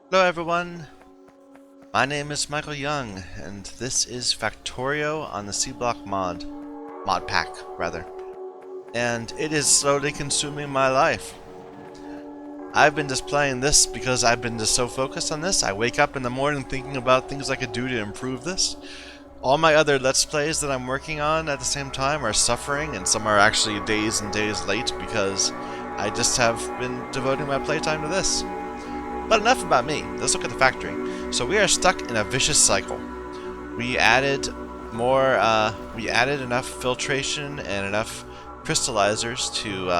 Hello everyone, my name is Michael Young, and this is Factorio on the Sea Block Modpack, rather. And it is slowly consuming my life. I've been just playing this because I've been just so focused on this. I wake up in the morning thinking about things I could do to improve this. All my other Let's Plays that I'm working on at the same time are suffering, and some are actually days and days late because I just have been devoting my playtime to this. But enough about me. Let's look at the factory. So we are stuck in a vicious cycle. We added we added enough filtration and enough crystallizers to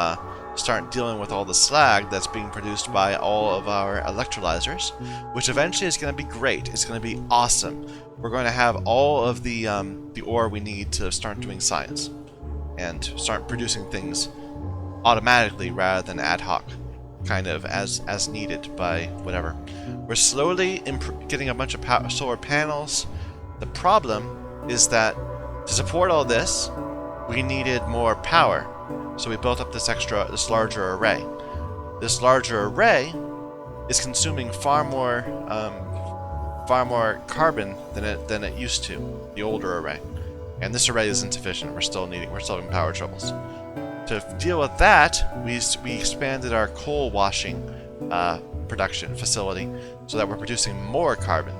start dealing with all the slag that's being produced by all of our electrolyzers, which eventually is going to be great. It's going to be awesome. We're going to have all of the ore we need to start doing science and start producing things automatically rather than ad hoc, kind of as needed by whatever. We're slowly getting a bunch of solar panels. The problem is that to support all this, we needed more power, so we built up this larger array. This larger array is consuming far more carbon than it used to. The older array, and this array is insufficient. We're still having power troubles. To deal with that, we expanded our coal washing production facility so that we're producing more carbon.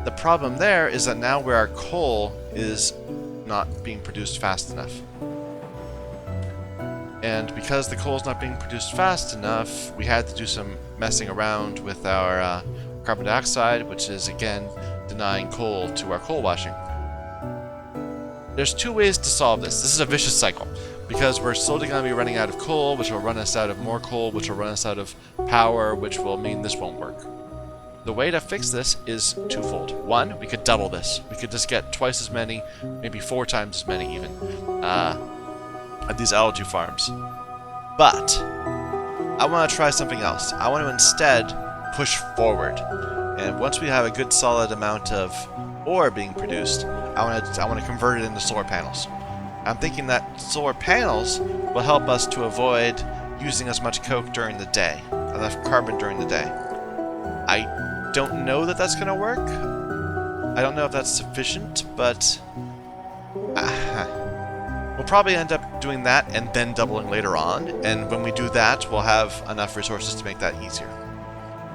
The problem there is that now where our coal is not being produced fast enough. And because the coal is not being produced fast enough, we had to do some messing around with our carbon dioxide, which is again denying coal to our coal washing. There's two ways to solve this. This is a vicious cycle, because we're slowly going to be running out of coal, which will run us out of more coal, which will run us out of power, which will mean this won't work. The way to fix this is twofold. One, we could double this. We could just get twice as many, maybe 4 times as many even, of these algae farms. But I want to try something else. I want to instead push forward. And once we have a good solid amount of ore being produced, I want to convert it into solar panels. I'm thinking that solar panels will help us to avoid using as much coke during the day, enough carbon during the day. I don't know that that's going to work. I don't know if that's sufficient, but we'll probably end up doing that and then doubling later on, and when we do that, we'll have enough resources to make that easier.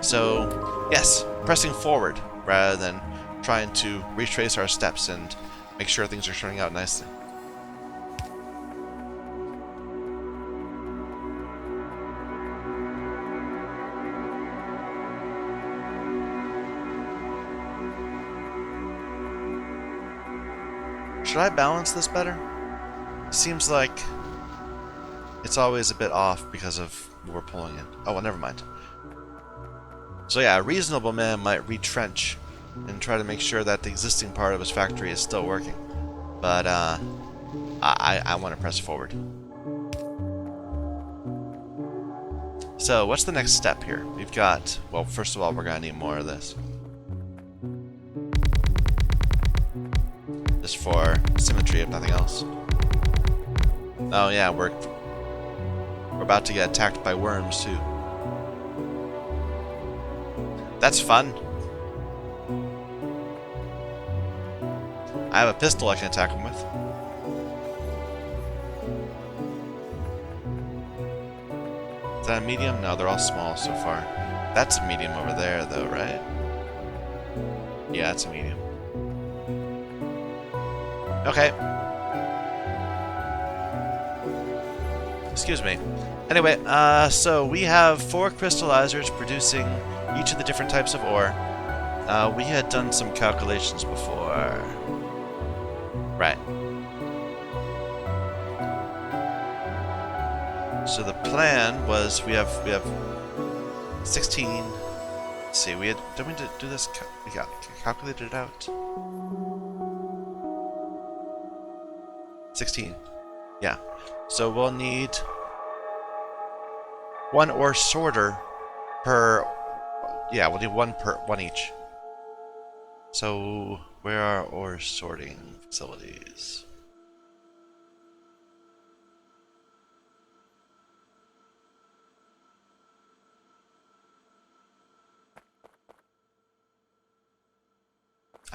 So, yes, pressing forward rather than trying to retrace our steps and make sure things are turning out nicely. Should I balance this better? Seems like it's always a bit off because of what we're pulling in. Oh, well, never mind. So yeah, a reasonable man might retrench and try to make sure that the existing part of his factory is still working. But I want to press forward. So what's the next step here? We've got, well, first of all, we're going to need more of this. Just for symmetry, if nothing else. Oh yeah, we're about to get attacked by worms too. That's fun. I have a pistol I can attack them with. Is that a medium? No, they're all small so far. That's a medium over there, though, right? Yeah, it's a medium. Okay. Excuse me. Anyway, so we have 4 crystallizers producing each of the different types of ore. We had done some calculations before. Right. So the plan was we have 16. Let's see, we had don't we do this? We got calculated it out. 16. Yeah. So we'll need 1 ore sorter per. Yeah, we'll need one each. So where are ore sorting facilities?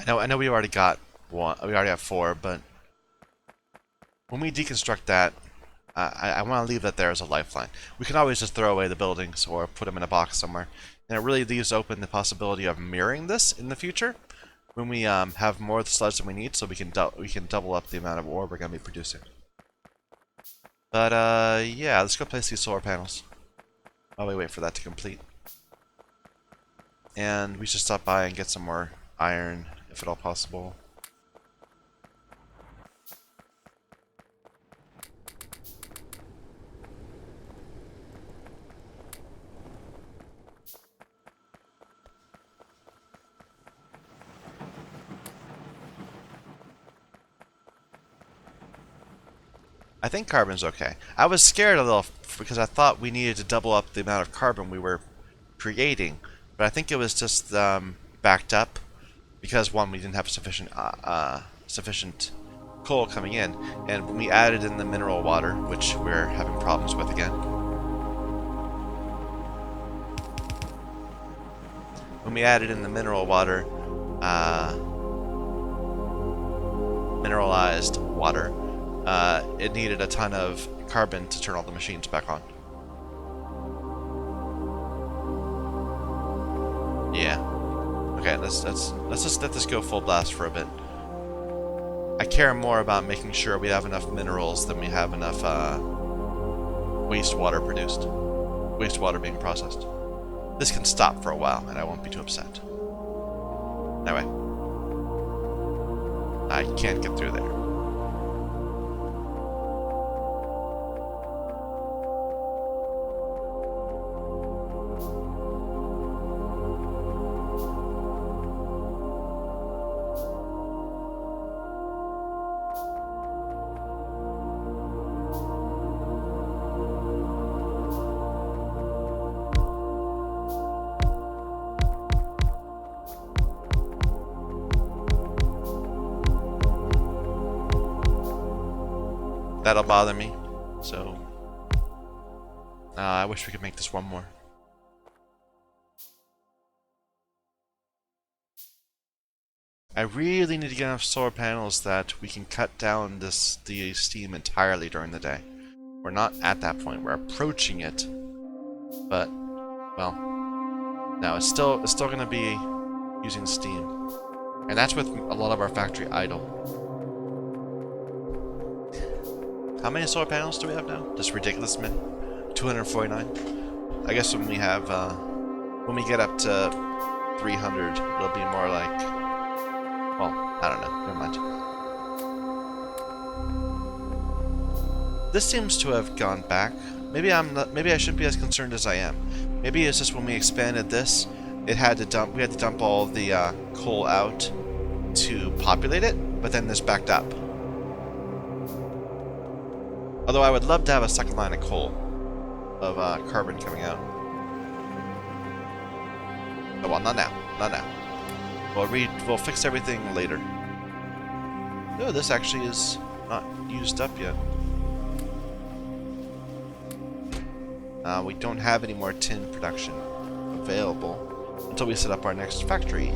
I know we already got one. We already have 4, but when we deconstruct that, I want to leave that there as a lifeline. We can always just throw away the buildings or put them in a box somewhere, and it really leaves open the possibility of mirroring this in the future when we have more of the sludge than we need, so we can double up the amount of ore we're going to be producing. But yeah, let's go place these solar panels while we wait for that to complete. And we should stop by and get some more iron, if at all possible. I think carbon's okay. I was scared a little because I thought we needed to double up the amount of carbon we were creating, but I think it was just backed up because, one, we didn't have sufficient coal coming in, and when we added in the mineral water, which we're having problems with again. When we added in the mineral water, mineralized water, it needed a ton of carbon to turn all the machines back on. Yeah. Okay, let's just let this go full blast for a bit. I care more about making sure we have enough minerals than we have enough wastewater produced. Wastewater being processed. This can stop for a while, and I won't be too upset. Anyway. I can't get through there. That'll bother me, so I wish we could make this one more. I really need to get enough solar panels that we can cut down the steam entirely during the day. We're not at that point. We're approaching it, but well, no, it's still going to be using steam, and that's with a lot of our factory idle. How many solar panels do we have now? Just ridiculous many. 249. I guess when we have, when we get up to 300, it'll be more like, well, I don't know. Never mind. This seems to have gone back. Maybe I'm not. Maybe I shouldn't be as concerned as I am. Maybe it's just when we expanded this, it had to dump. We had to dump all the coal out to populate it, but then this backed up. Although I would love to have a second line of coal, of carbon coming out. Oh, well, not now. Not now. We'll fix everything later. No, this actually is not used up yet. We don't have any more tin production available until we set up our next factory,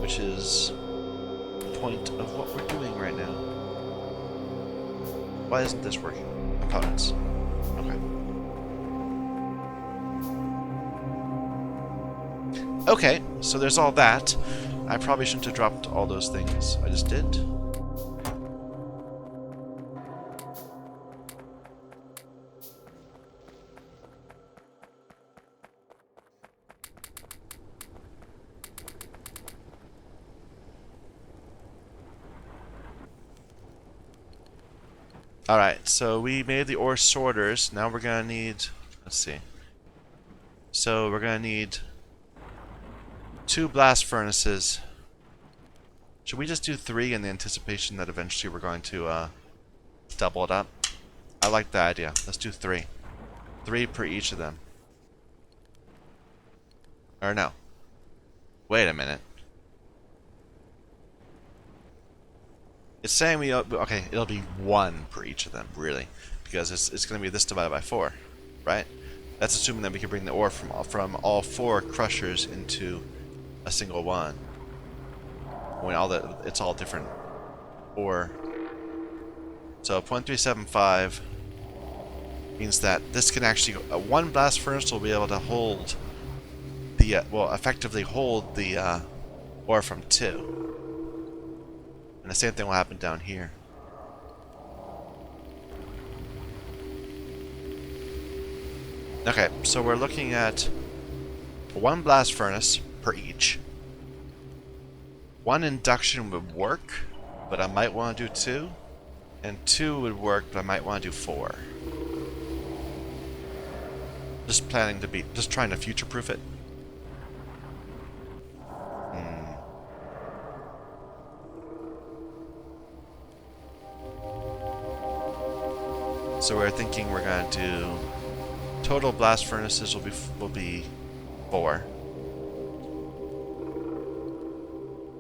which is the point of what we're doing right now. Why isn't this working? Components. Okay. Okay, so there's all that. I probably shouldn't have dropped all those things. I just did. Alright, so we made the ore sorters. Now we're gonna need, let's see. So we're gonna need 2 blast furnaces. Should we just do 3 in the anticipation that eventually we're going to double it up? I like the idea. Let's do 3. 3 per each of them. Or no. Wait a minute. It's saying we... Okay, it'll be 1 per each of them, really. Because it's going to be this divided by 4, right? That's assuming that we can bring the ore from all 4 crushers into a single one. when it's all different ore. So 0.375 means that this can actually one blast furnace will be able to hold the well, effectively hold the ore from 2, and the same thing will happen down here. Okay, so we're looking at 1 blast furnace per each. 1 induction would work, but I might want to do 2. And 2 would work, but I might want to do 4. Just trying to future-proof it. So we're thinking we're going to do total blast furnaces will be 4.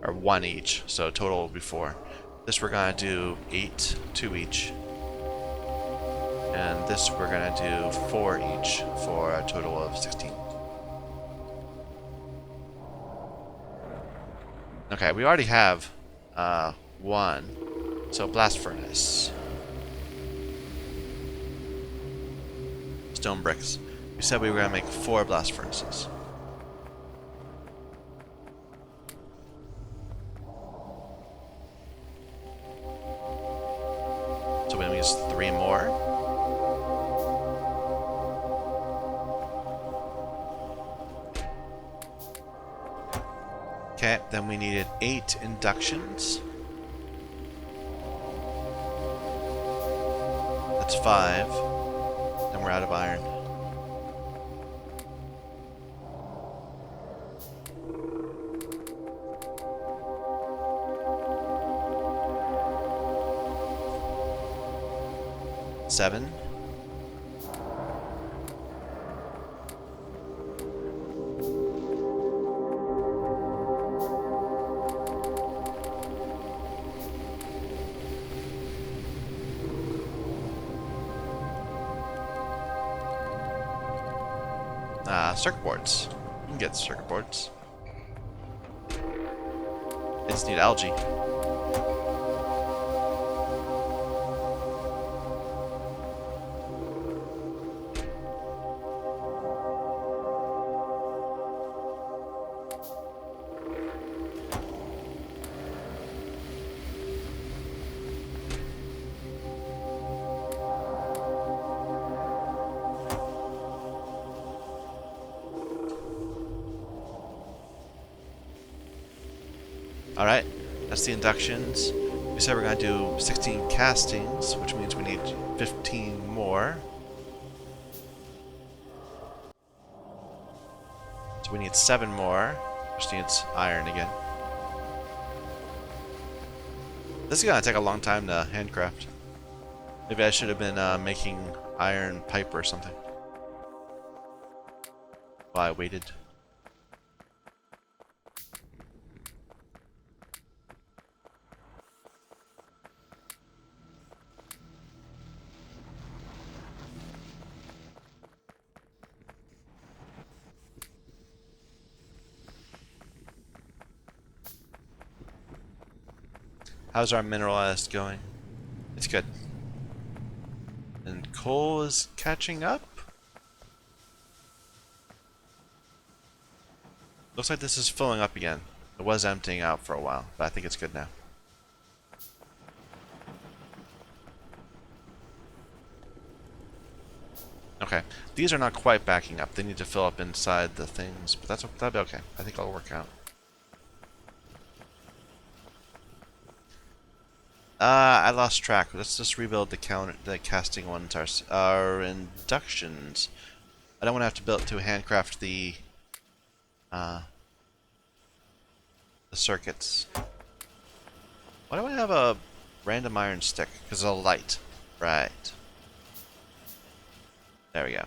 Or 1 each, so total will be 4. This we're going to do 8, 2 each. And this we're going to do 4 each for a total of 16. Okay, we already have 1. So blast furnace. Stone bricks. We said we were going to make 4 blast furnaces. So we use 3 more. Okay, then we needed 8 inductions. That's 5. Then we're out of iron. Seven. Circuit boards. You can get circuit boards. I just need algae. Alright, that's the inductions. We said we're going to do 16 castings, which means we need 15 more. So we need 7 more, which needs iron again. This is going to take a long time to handcraft. Maybe I should have been making iron pipe or something while I waited. How's our mineralized going? It's good. And coal is catching up? Looks like this is filling up again. It was emptying out for a while, but I think it's good now. Okay, these are not quite backing up. They need to fill up inside the things, but that'll be okay. I think it'll work out. I lost track. Let's just rebuild the casting ones, our inductions. I don't want to have to handcraft the circuits. Why do I have a random iron stick? Because of light. Right. There we go.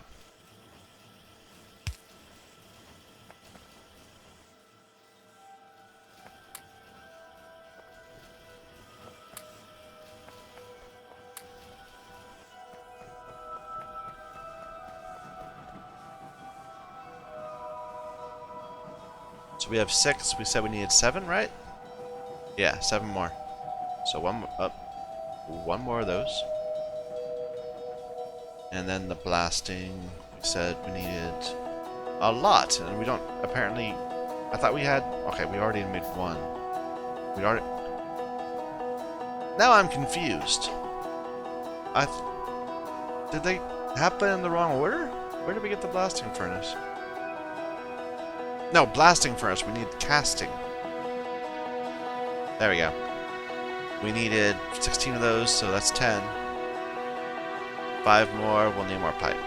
So we have 6. We said we needed 7, right? Yeah, 7 more. So one more of those. And then the blasting, we said we needed a lot, and we don't apparently. I thought we had. Okay, we already made one. We already. Now I'm confused. Did they happen in the wrong order? Where did we get the blasting furnace? No, blasting furnace. We need casting. There we go. We needed 16 of those, so that's 10. 5 more. We'll need more pipe.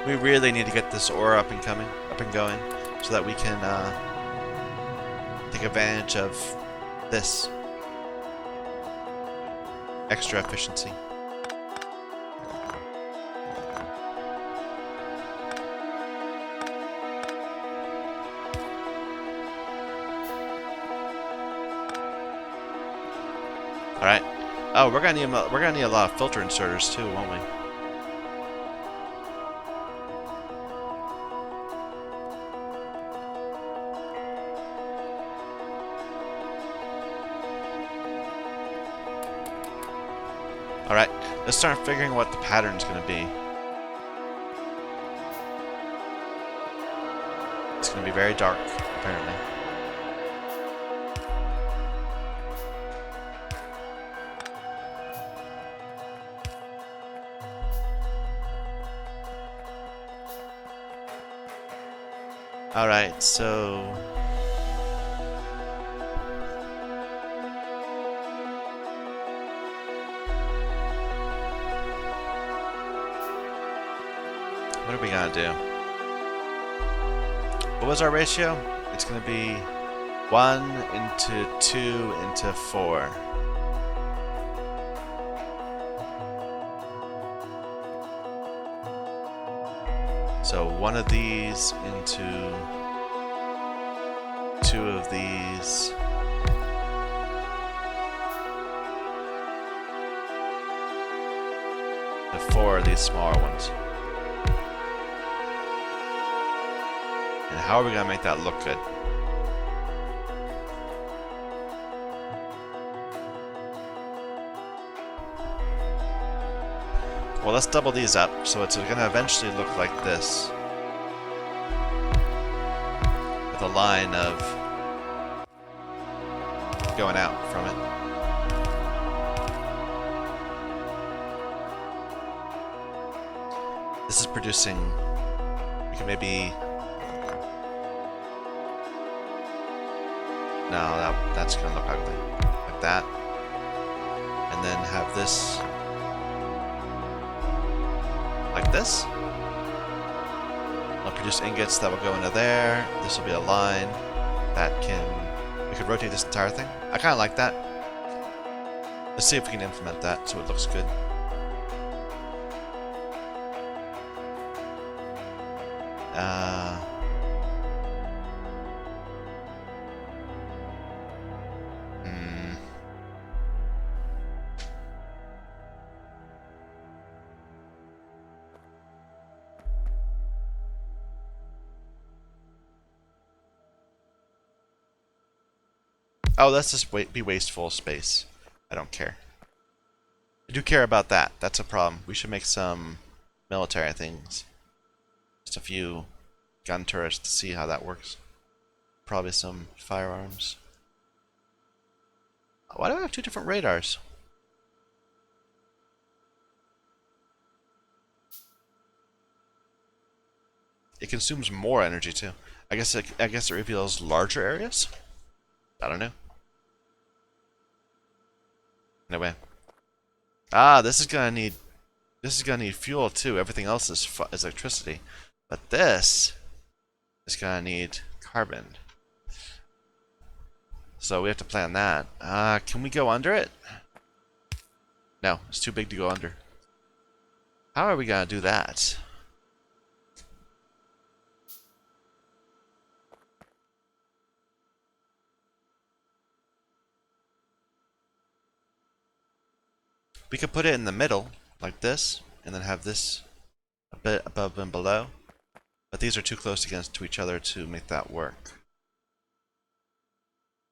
We really need to get this ore up and going, so that we can take advantage of this extra efficiency. All right. Oh, we're gonna need a lot of filter inserters too, won't we? Alright, let's start figuring what the pattern's gonna be. It's gonna be very dark, apparently. Alright, so... what are we gonna do? What was our ratio? It's gonna be 1 into 2 into 4. So 1 of these into 2 of these. And 4 of these smaller ones. And how are we gonna make that look good? Well, let's double these up, so it's gonna eventually look like this. With a line of going out from it. This is producing, we can maybe... No, that's gonna look ugly. Like that. And then have this like this. I'll produce ingots that will go into there. This will be a line that we could rotate this entire thing. I kinda like that. Let's see if we can implement that so it looks good. Oh, let's just be wasteful of space. I don't care. I do care about that. That's a problem. We should make some military things. Just a few gun turrets to see how that works. Probably some firearms. Why do I have 2 different radars? It consumes more energy too. I guess it reveals larger areas. I don't know. Anyway. This is gonna need fuel too. Everything else is electricity, but this is gonna need carbon. So we have to plan that. Can we go under it? No, it's too big to go under. How are we gonna do that? We could put it in the middle, like this, and then have this a bit above and below. But these are too close to each other to make that work.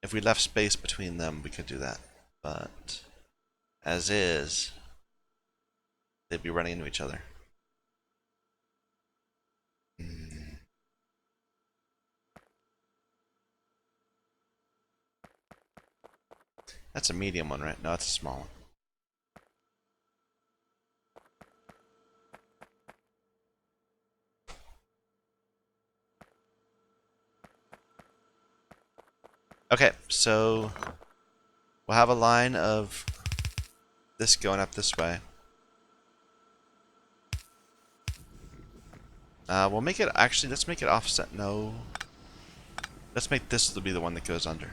If we left space between them, we could do that. But as is, they'd be running into each other. That's a medium one, right? No, it's a small one. Okay, so we'll have a line of this going up this way. We'll make it, actually, let's make it offset. No. Let's make this to be the one that goes under.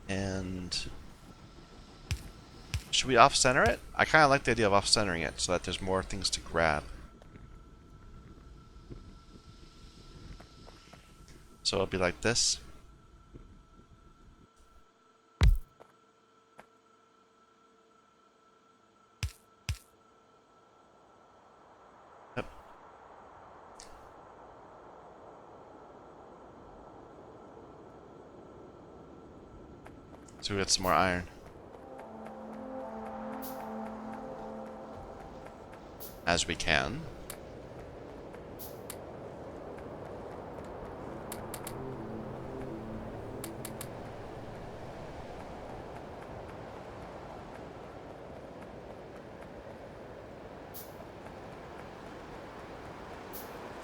And should we off-center it? I kind of like the idea of off-centering it so that there's more things to grab. So it'll be like this. Yep. So we got some more iron. As we can.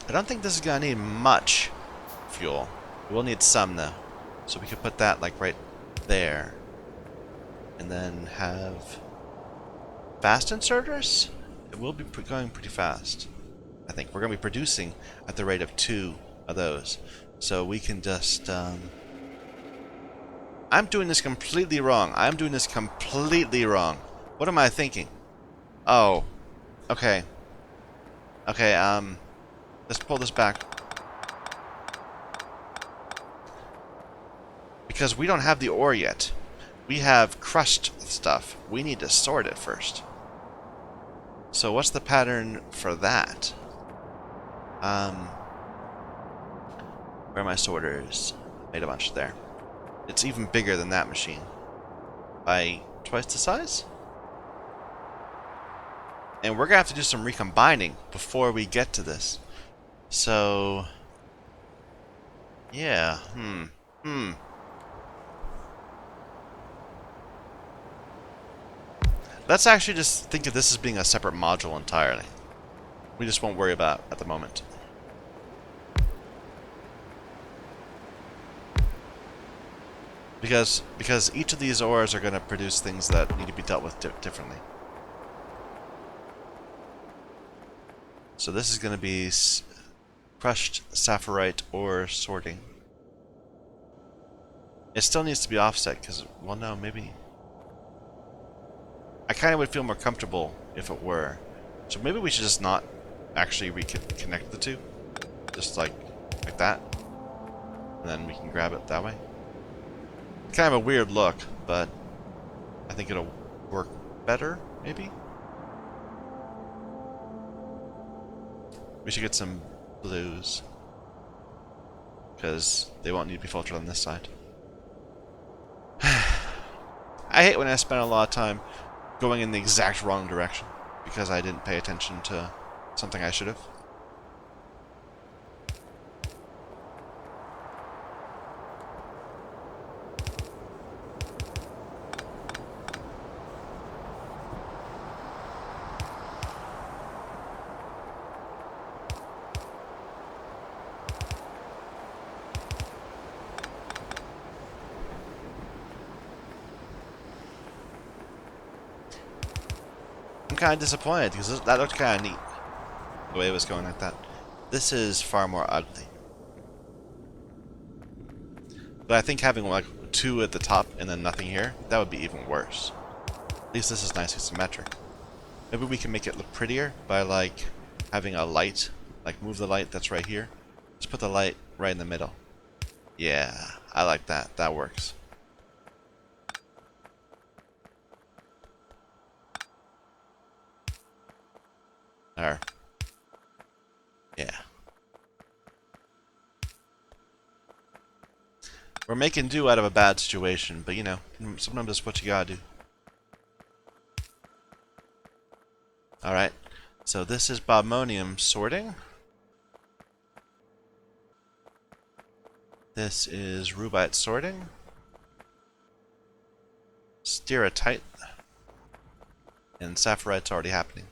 I don't think this is gonna need much fuel. We'll need some though. So we could put that like right there. And then have fast inserters? It will be going pretty fast. I think we're going to be producing at the rate of 2 of those. So we can just... I'm doing this completely wrong. I'm doing this completely wrong. What am I thinking? Oh. Okay. Okay, let's pull this back. Because we don't have the ore yet. We have crushed stuff. We need to sort it first. So what's the pattern for that? Where are my sorters? Made a bunch there. It's even bigger than that machine. By twice the size? And we're gonna have to do some recombining before we get to this. So... yeah, Let's actually just think of this as being a separate module entirely. We just won't worry about it at the moment. Because each of these ores are going to produce things that need to be dealt with differently. So this is going to be crushed sapphirite ore sorting. It still needs to be offset because, well, no, maybe... I kind of would feel more comfortable if it were. So maybe we should just not actually reconnect the two. Just like that. And then we can grab it that way. Kind of a weird look, but I think it'll work better, maybe? We should get some blues. Because they won't need to be filtered on this side. I hate when I spend a lot of time going in the exact wrong direction because I didn't pay attention to something I should have. I'm kind of disappointed because that looked kind of neat, the way it was going like that. This is far more ugly. But I think having like 2 at the top and then nothing here, that would be even worse. At least this is nicely symmetric. Maybe we can make it look prettier by like having a light, like move the light that's right here. Let's put the light right in the middle. Yeah, I like that. That works. There. Yeah. We're making do out of a bad situation, but you know, sometimes that's what you gotta do. Alright, so this is bobmonium sorting. This is rubite sorting. Stereotype. And sapphirite's already happening.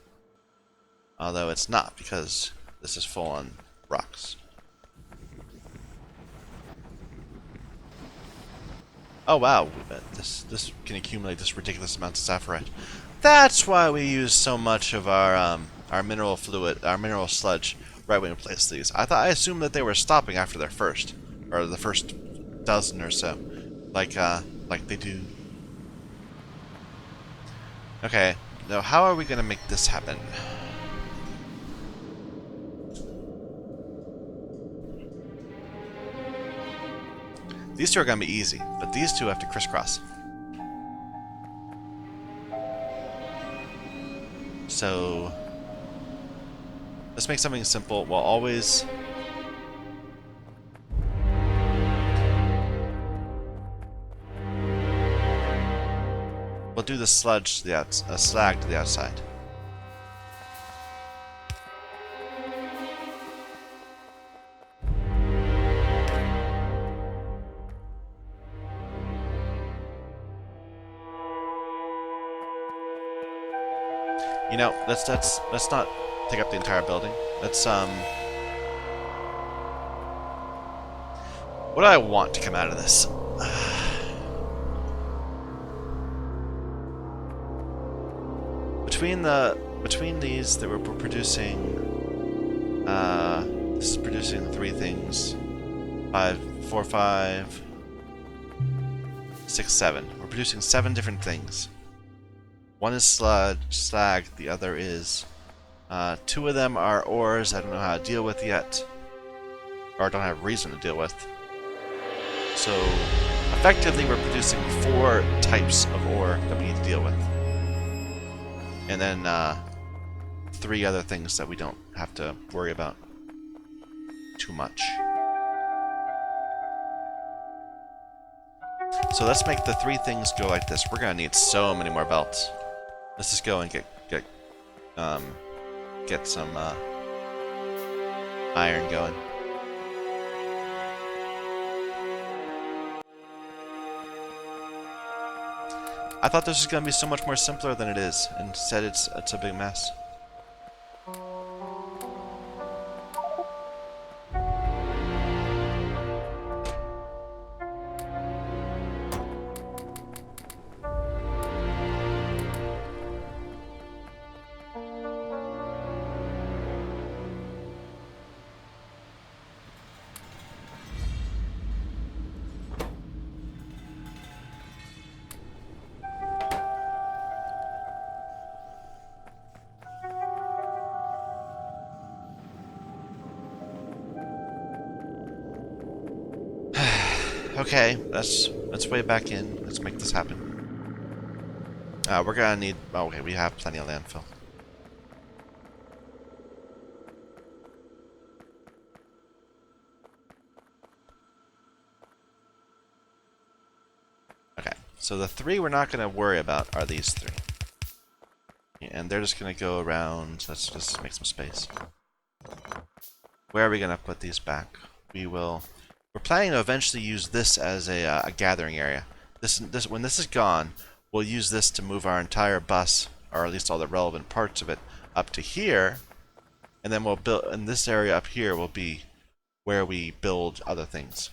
Although it's not, because this is full on rocks. Oh wow, this can accumulate this ridiculous amount of sapphirite. That's why we use so much of our mineral fluid, our mineral sludge, right when we place these. I assumed that they were stopping after their first, or the first dozen or so, like they do. Okay, now how are we gonna make this happen? These 2 are gonna be easy, but these 2 have to crisscross. So let's make something simple. We'll always do the sludge to the slag to the outside. You know, let's not take up the entire building. Let's what do I want to come out of this? Between these that we're producing, this is producing 3 things. 5, 4, 5, 6, 7. We're producing 7 different things. One is slag, the other is 2 of them are ores I don't know how to deal with yet, or don't have reason to deal with. So effectively we're producing 4 types of ore that we need to deal with. And then 3 other things that we don't have to worry about too much. So let's make the 3 things go like this. We're gonna need so many more belts. Let's just go and get some iron going. I thought this was going to be so much more simpler than it is. Instead, it's a big mess. Okay, let's way back in. Let's make this happen. We're gonna need. Oh, okay, we have plenty of landfill. Okay, so the 3 we're not gonna worry about are these 3, and they're just gonna go around. Let's just make some space. Where are we gonna put these back? We're planning to eventually use this as a gathering area. When this is gone, we'll use this to move our entire bus, or at least all the relevant parts of it, up to here, and then we'll build. And this area up here will be where we build other things.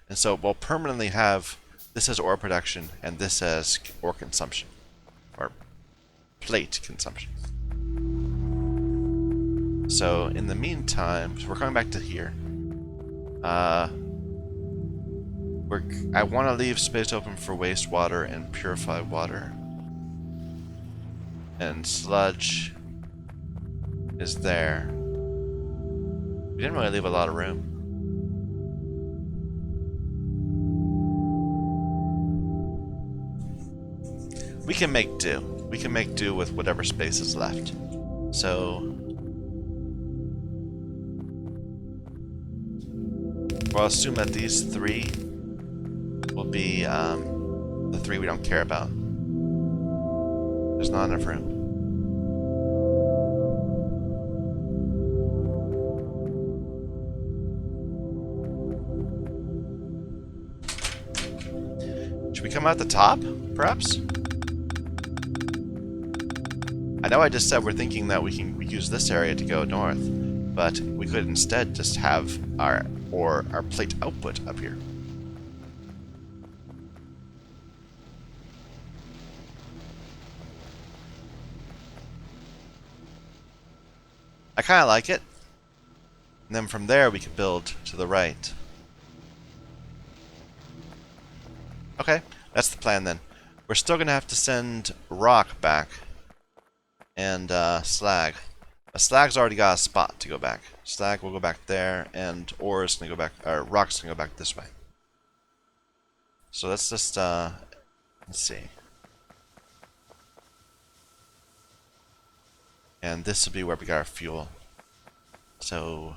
And so we'll permanently have this as ore production and this as ore consumption, or plate consumption. So in the meantime, so we're coming back to here. I want to leave space open for wastewater and purified water. And sludge is there. We didn't really leave a lot of room. We can make do. We can make do with whatever space is left. So we'll assume that these three will be the three we don't care about. There's not enough room. Should we come out the top, perhaps? I know I just said we're thinking that we can use this area to go north, but we could instead just have our plate output up here. I kind of like it. And then from there we could build to the right. Okay, that's the plan then. We're still going to have to send rock back. And slag. Slag's already got a spot to go back. Slag will go back there, and ore is gonna go back, or rock's gonna go back this way. So let's just let's see. And this will be where we got our fuel. So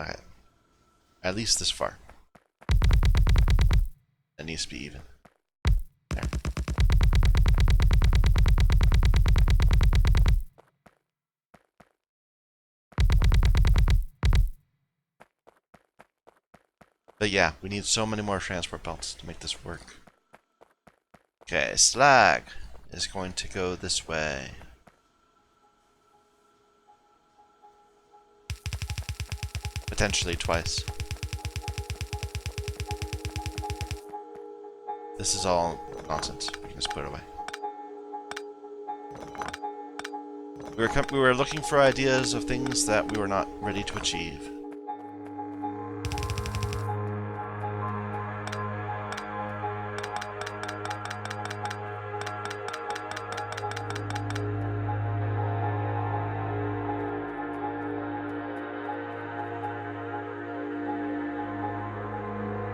okay. At least this far. It needs to be even. There. But yeah, we need so many more transport belts to make this work. Okay, slag is going to go this way. Potentially twice. This is all nonsense. We can just put it away. We were looking for ideas of things that we were not ready to achieve.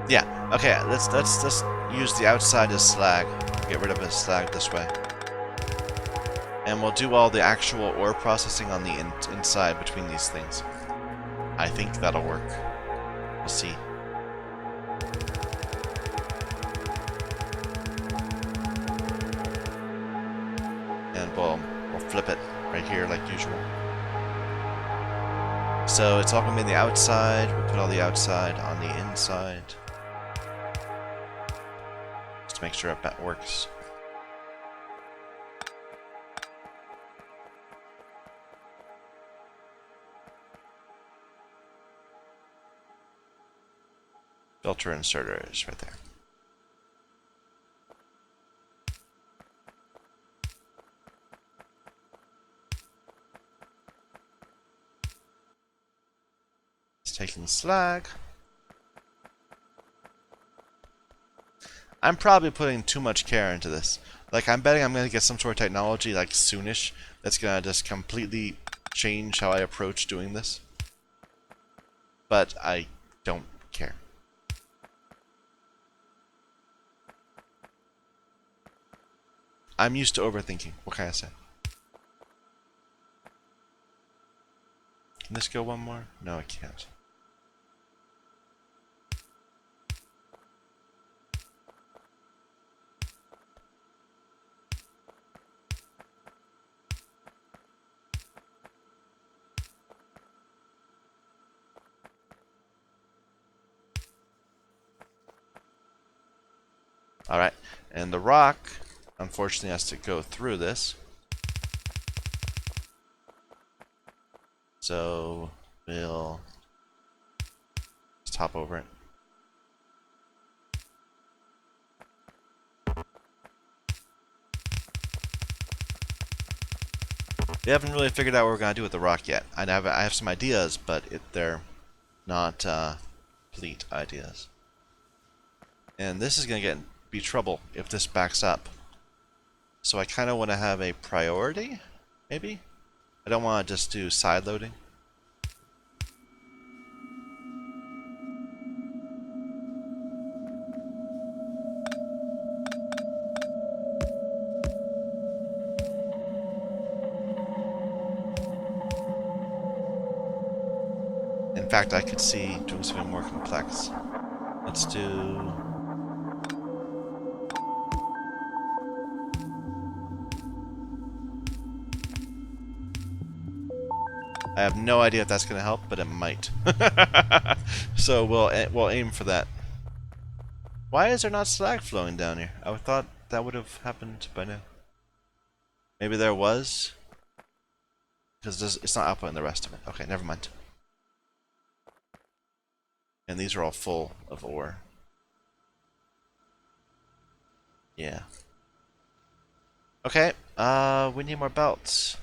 Yeah, okay, let's just use the outside as slag. Get rid of the slag this way. And we'll do all the actual ore processing on the inside between these things. I think that'll work. We'll see. And we'll flip it right here like usual. So it's all going to be on the outside. We'll put all the outside on the inside. To make sure that works. Filter inserter is right there. It's taking slag. I'm probably putting too much care into this. Like, I'm betting I'm going to get some sort of technology, like, soonish, that's going to just completely change how I approach doing this. But I don't care. I'm used to overthinking. What can I say? Can this go one more? No, it can't. Alright, and the rock, unfortunately, has to go through this. So, we'll just hop over it. We haven't really figured out what we're going to do with the rock yet. I have some ideas, but they're not complete ideas. And this is going to be trouble if this backs up. So I kind of want to have a priority, maybe? I don't want to just do side loading. In fact, I could see doing something more complex. Let's do... I have no idea if that's going to help, but it might. So we'll aim for that. Why is there not slag flowing down here? I thought that would have happened by now. Maybe there was? Because it's not outputting the rest of it. Okay, never mind. And these are all full of ore. Yeah. Okay, we need more belts.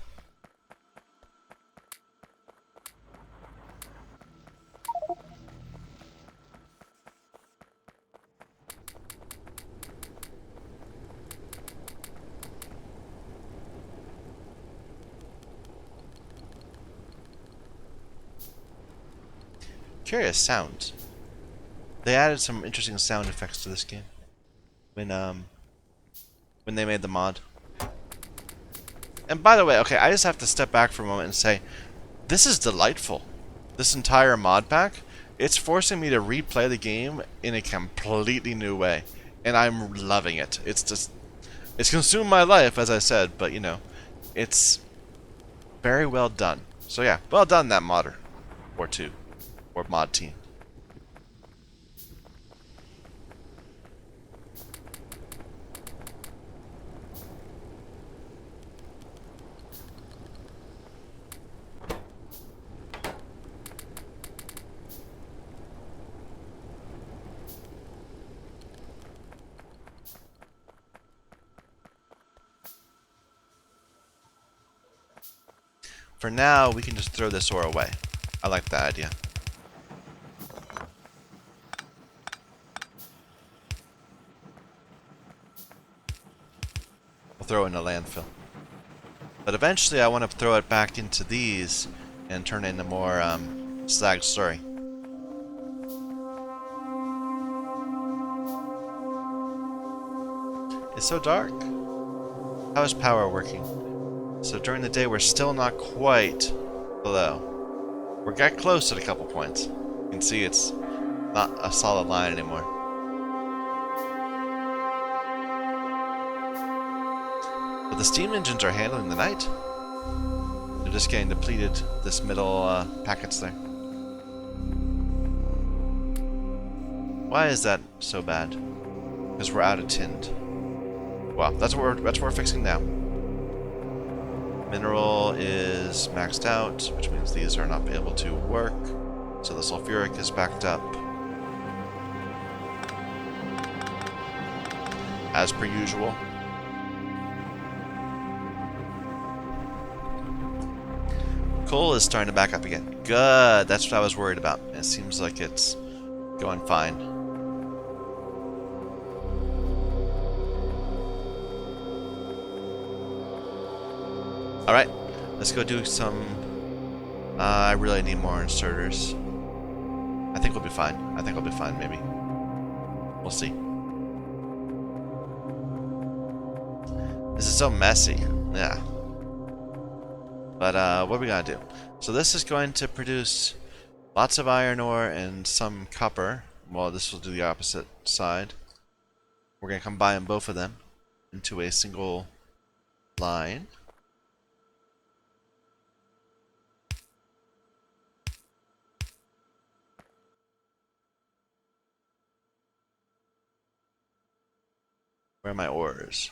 Curious sounds. They added some interesting sound effects to this game when they made the mod. And by the way, okay, I just have to step back for a moment and say, this is delightful. This entire mod pack, it's forcing me to replay the game in a completely new way, and I'm loving it. It's consumed my life, as I said, but you know, it's very well done. So yeah, well done, that modder, or two, or mod team. For now, we can just throw this ore away. I like that idea. We'll throw it in a landfill. But eventually I want to throw it back into these and turn it into more slag slurry. It's so dark. How is power working? So during the day we're still not quite below. We're getting close at a couple points. You can see it's not a solid line anymore. But the steam engines are handling the night. They're just getting depleted this middle packets there. Why is that so bad? Because we're out of tinned. Well, that's what we're fixing now. Mineral is maxed out, which means these are not able to work. So the sulfuric is backed up. As per usual. Coal is starting to back up again. Good, that's what I was worried about. It seems like it's going fine. Alright, let's go do some... I really need more inserters. I think we'll be fine. I think I'll be fine, maybe. We'll see. This is so messy. Yeah. But what are we gonna do? So this is going to produce lots of iron ore and some copper. Well, this will do the opposite side. We're gonna combine both of them into a single line. Where are my ores?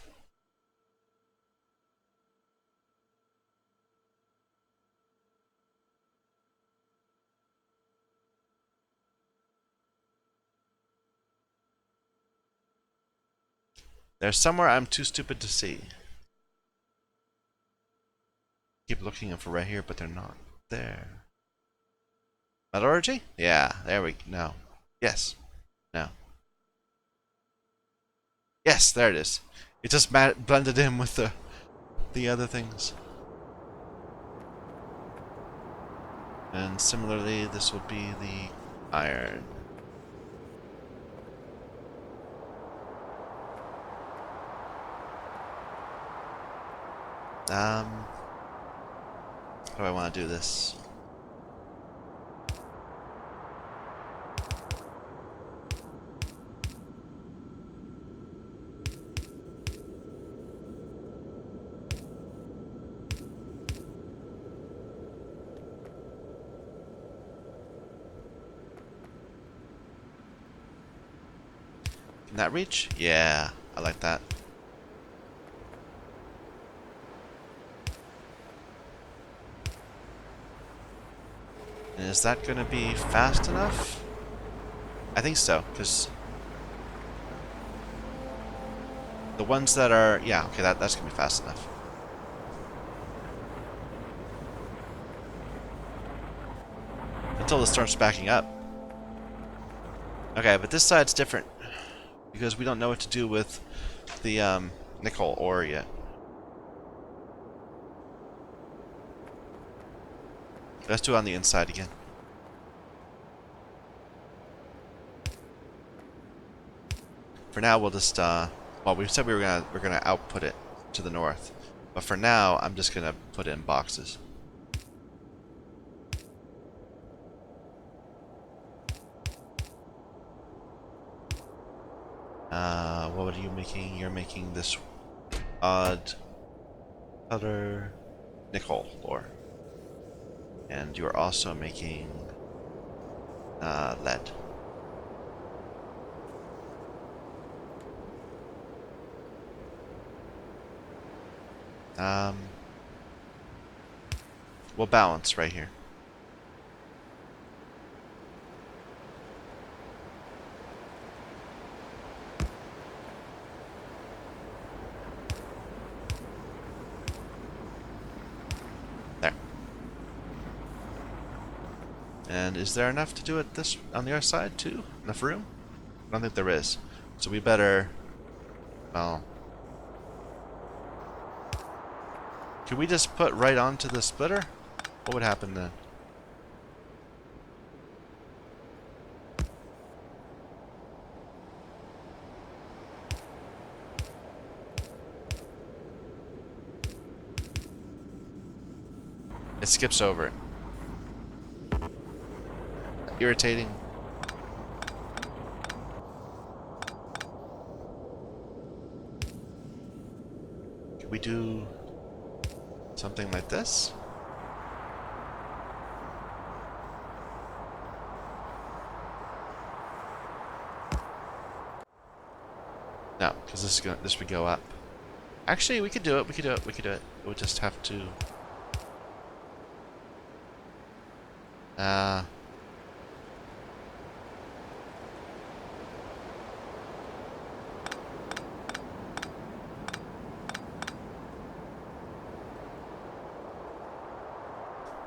They're somewhere I'm too stupid to see. Keep looking for right here, but they're not there. Metallurgy? Yeah, there we go. Yes. No. Yes, there it is. It just blended in with the other things. And similarly, this would be the iron. How do I want to do this? Can that reach? Yeah, I like that. And is that going to be fast enough? I think so, because the ones that are... Yeah, okay, that's going to be fast enough. Until it starts backing up. Okay, but this side's different. Because we don't know what to do with the nickel ore yet. Let's do it on the inside again. For now, we'll just well, we said we're gonna output it to the north, but for now, I'm just gonna put it in boxes. What are you making? You're making this odd color nickel ore, and you're also making lead. We'll balance right here. There. And is there enough to do it this on the other side too? Enough room? I don't think there is. So we better, well, could we just put right onto the splitter? What would happen then? It skips over it. Irritating. Could we do something like this? No, because this would go up. Actually, we could do it. We could do it. We could do it. We would just have to.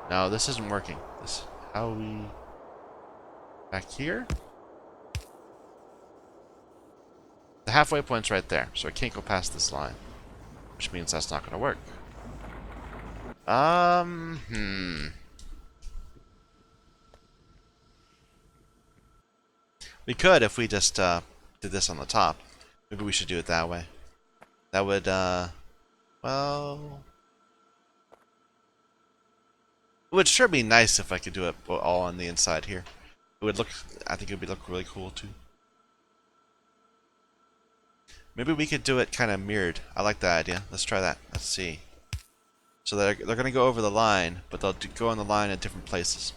No, this isn't working. How we back here? The halfway point's right there, so I can't go past this line, which means that's not going to work. We could if we just did this on the top. Maybe we should do it that way. That would, well... It would sure be nice if I could do it all on the inside here. It would look, I think it would look really cool too. Maybe we could do it kind of mirrored. I like that idea. Let's try that. Let's see. So they're going to go over the line, but they'll go on the line at different places.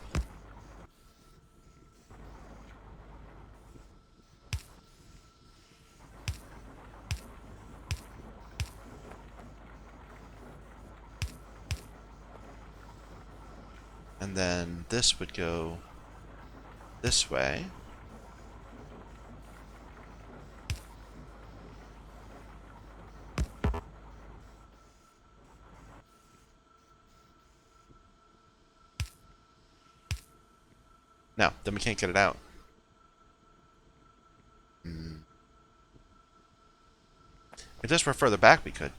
And then this would go this way. No, then we can't get it out. If this were further back, we could.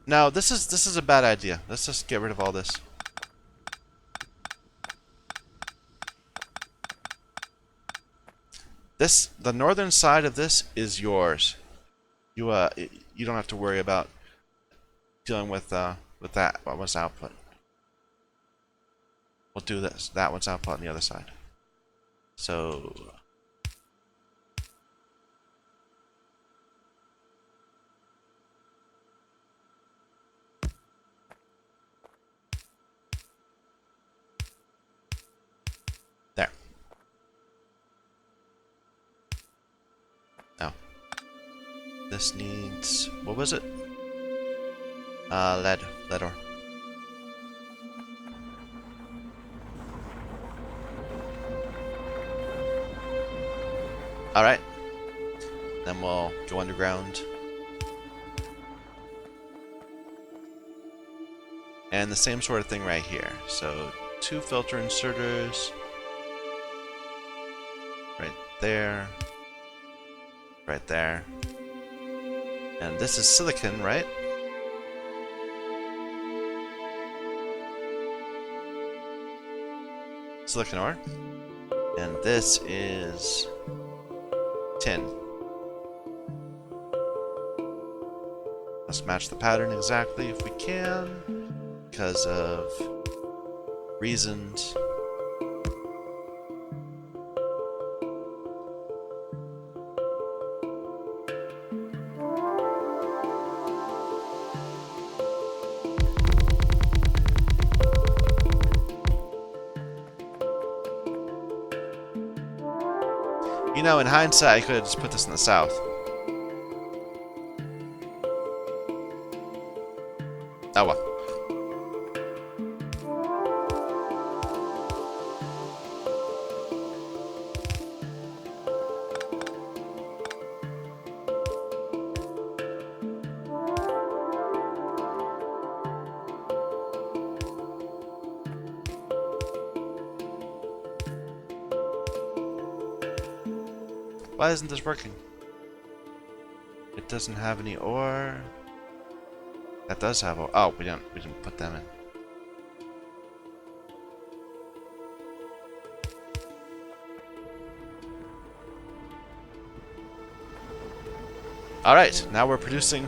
No, this is a bad idea. Let's just get rid of all this. The northern side of this is yours. You don't have to worry about dealing with that. What was output? We'll do this. That one's output on the other side. So there. Now this needs, what was it? Lead ore. All right. Then we'll go underground. And the same sort of thing right here. So 2 filter inserters. Right there. Right there. And this is silicon, right? Silicon ore. And this is tin. Let's match the pattern exactly if we can, because of reasons. You know, in hindsight, I could have just put this in the south. Oh well. Why isn't this working? It doesn't have any ore. That does have ore. Oh, we didn't put them in. All right, now we're producing.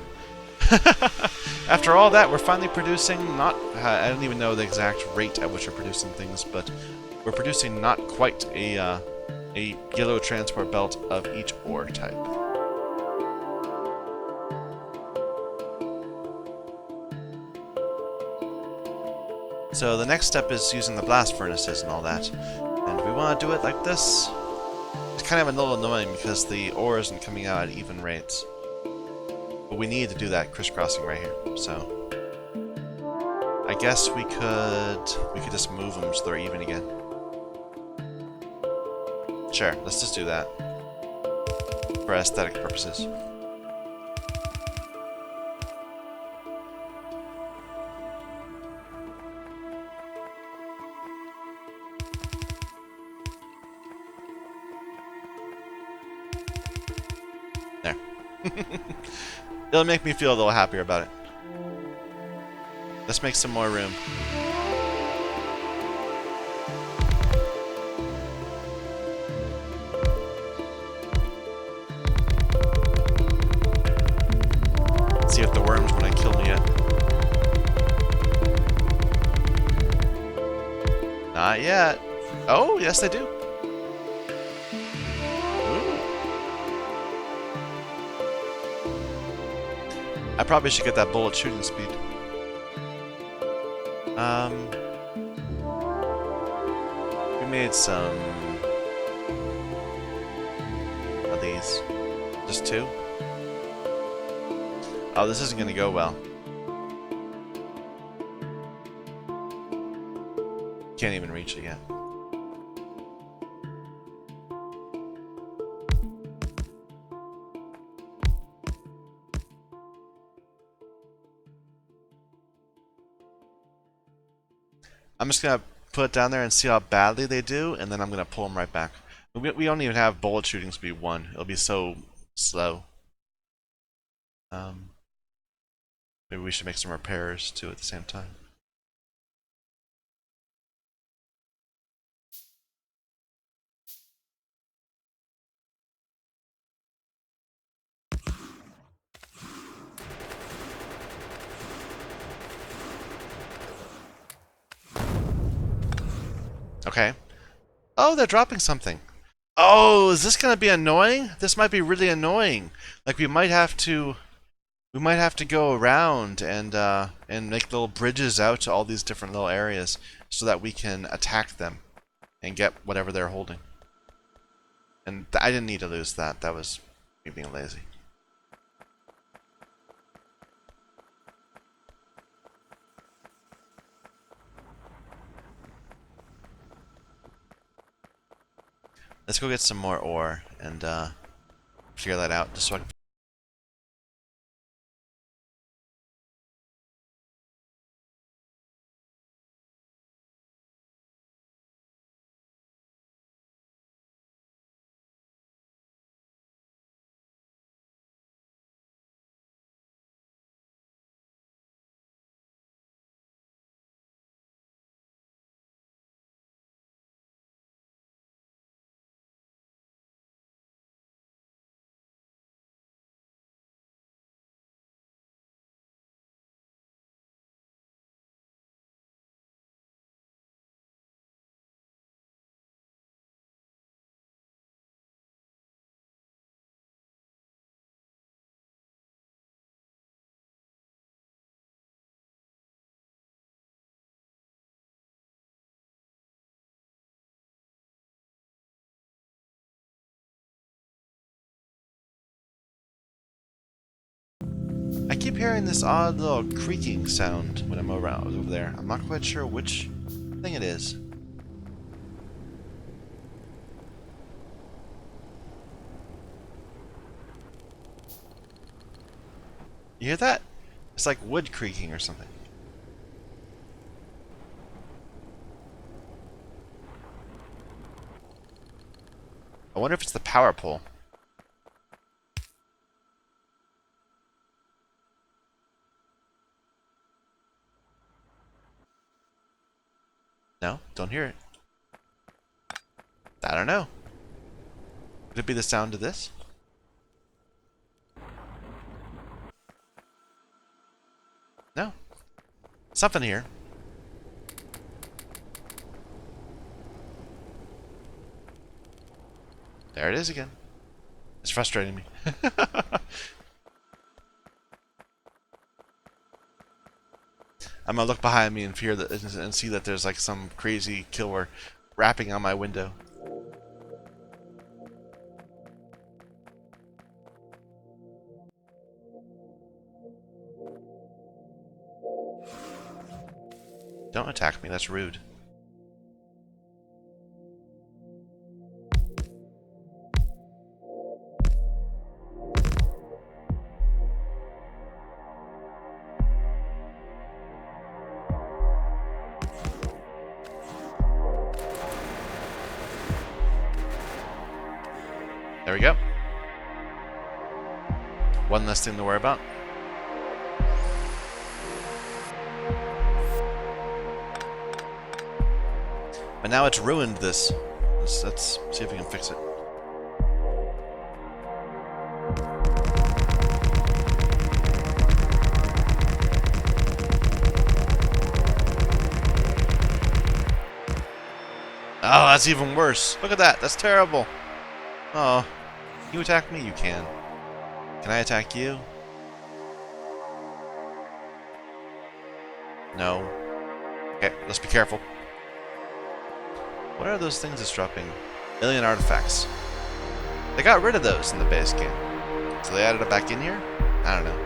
After all that, we're finally producing. Not, I don't even know the exact rate at which we're producing things, but we're producing not quite a yellow transport belt of each ore type. So the next step is using the blast furnaces and all that. And we want to do it like this. It's kind of a little annoying because the ore isn't coming out at even rates. But we need to do that crisscrossing right here. So I guess we could just move them so they're even again. Sure, let's just do that for aesthetic purposes. There. It'll make me feel a little happier about it. Let's make some more room. See if the worms want to kill me yet. Not yet. Oh, yes they do. Ooh. I probably should get that bullet shooting speed. We made some of these. Just 2? Oh, this isn't gonna go well. Can't even reach it yet. I'm just gonna put it down there and see how badly they do, and then I'm gonna pull them right back. We don't even have bullet shooting speed 1. It'll be so slow. Maybe we should make some repairs too at the same time. Okay. Oh, they're dropping something. Oh, is this gonna be annoying? This might be really annoying. Like we might have to go around and make little bridges out to all these different little areas so that we can attack them and get whatever they're holding. And I didn't need to lose that. That was me being lazy. Let's go get some more ore and figure that out just so I can. I keep hearing this odd little creaking sound when I'm around over there. I'm not quite sure which thing it is. You hear that? It's like wood creaking or something. I wonder if it's the power pole. No, don't hear it. I don't know. Could it be the sound of this? No. Something here. There it is again. It's frustrating me. I'm gonna look behind me in fear that and see that there's like some crazy killer rapping on my window. Don't attack me, that's rude. There we go. One less thing to worry about. But now it's ruined this. Let's see if we can fix it. Oh, that's even worse. Look at that. That's terrible. Oh. Can you attack me? You can. Can I attack you? No. Okay, let's be careful. What are those things that's dropping? Alien artifacts. They got rid of those in the base game. So they added it back in here? I don't know.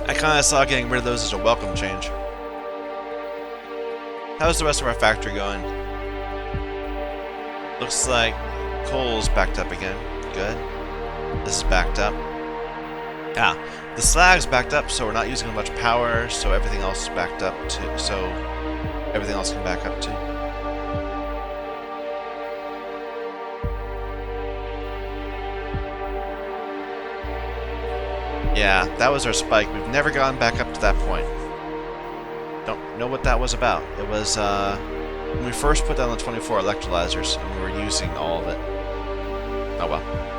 I kinda saw getting rid of those as a welcome change. How's the rest of our factory going? Looks like coal's backed up again. Good. This is backed up. Ah, the slag's backed up, so we're not using much power, so everything else is backed up too. So everything else can back up too. Yeah, that was our spike. We've never gone back up to that point. Don't know what that was about. It was when we first put down the 24 electrolyzers and we were using all of it. Oh well.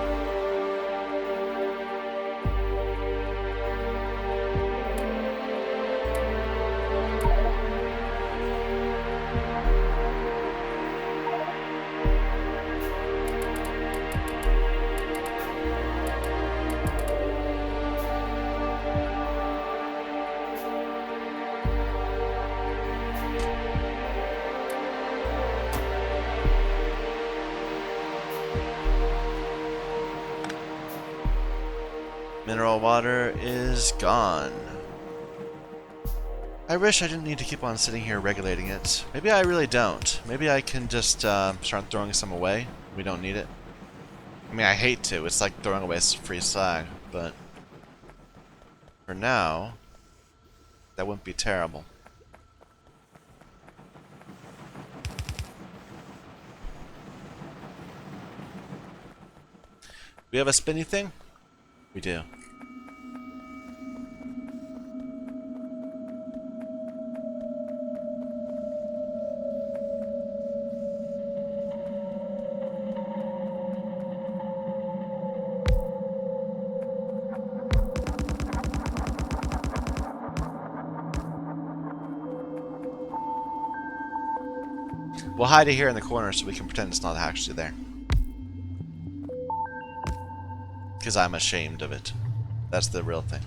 Mineral water is gone. I wish I didn't need to keep on sitting here regulating it. Maybe I really don't. Maybe I can just start throwing some away. We don't need it. I mean, I hate to. It's like throwing away free slag, but for now, that wouldn't be terrible. We have a spinny thing? We do. We'll hide it here in the corner so we can pretend it's not actually there. Because I'm ashamed of it. That's the real thing.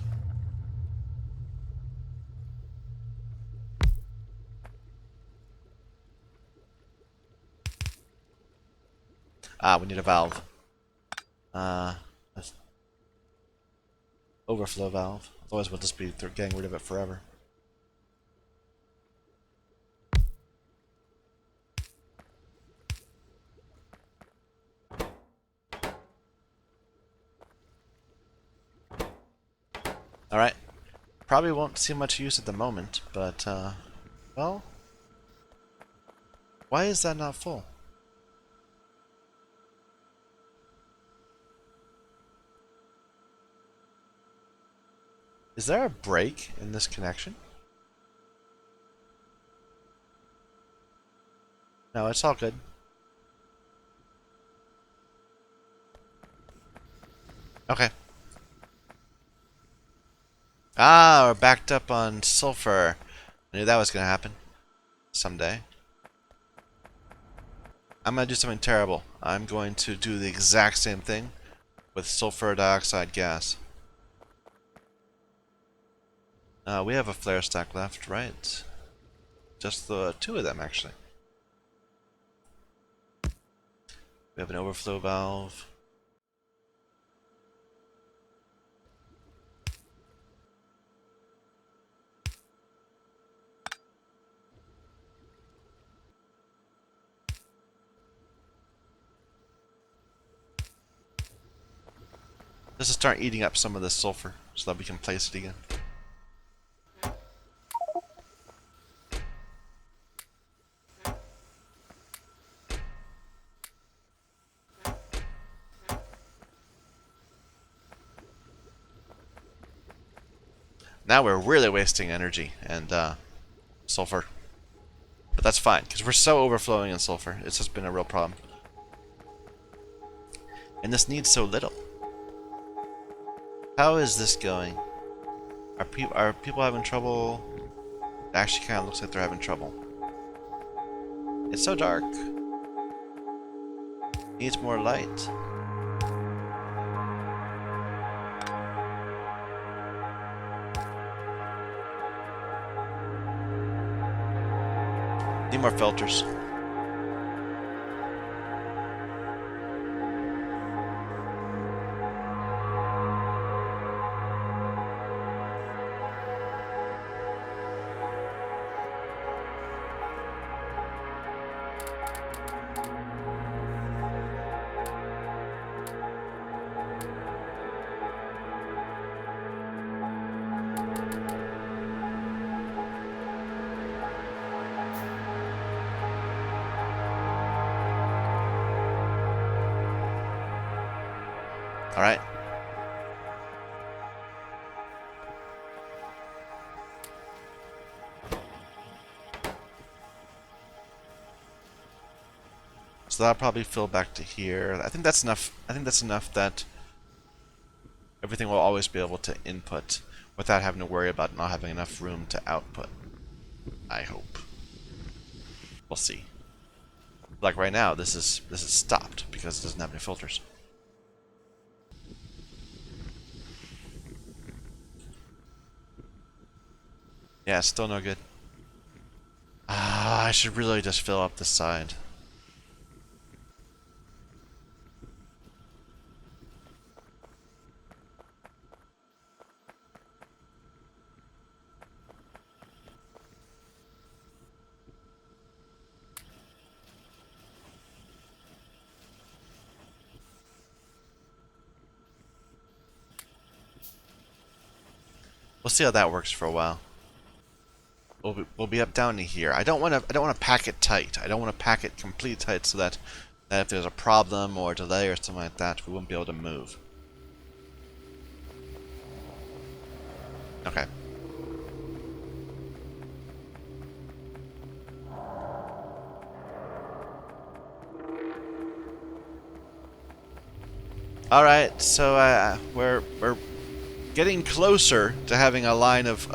Ah, we need a valve. Overflow valve. Otherwise we'll just be getting rid of it forever. Alright. Probably won't see much use at the moment, but, well... Why is that not full? Is there a break in this connection? No, it's all good. Okay. Ah, we're backed up on sulfur. I knew that was going to happen. Someday. I'm going to do something terrible. I'm going to do the exact same thing with sulfur dioxide gas. We have a flare stack left, right? Just the two of them, actually. We have an overflow valve. Just to start eating up some of this sulfur so that we can place it again. Now we're really wasting energy and sulfur. But that's fine, because we're so overflowing in sulfur. It's just been a real problem. And this needs so little. How is this going? Are people having trouble? It actually kind of looks like they're having trouble. It's so dark. Needs more light. Need more filters. Alright. So that'll probably fill back to here. I think that's enough. I think that's enough that everything will always be able to input without having to worry about not having enough room to output. I hope. We'll see. Like right now, this is stopped because it doesn't have any filters. Yeah, still no good. Ah, I should really just fill up the side. We'll see how that works for a while. We'll be up down to here. I don't want to pack it tight. I don't want to pack it completely tight so that if there's a problem or a delay or something like that, we won't be able to move. Okay. All right. So we're getting closer to having a line of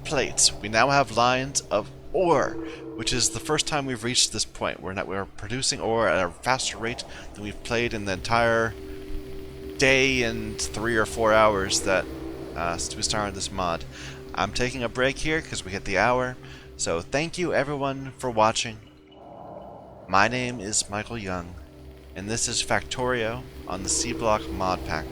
plates. We now have lines of ore, which is the first time we've reached this point. We're producing ore at a faster rate than we've played in the entire day and 3 or 4 hours that since we started this mod. I'm taking a break here because we hit the hour. So thank you everyone for watching. My name is Michael Young, and this is Factorio on the Sea Block Modpack.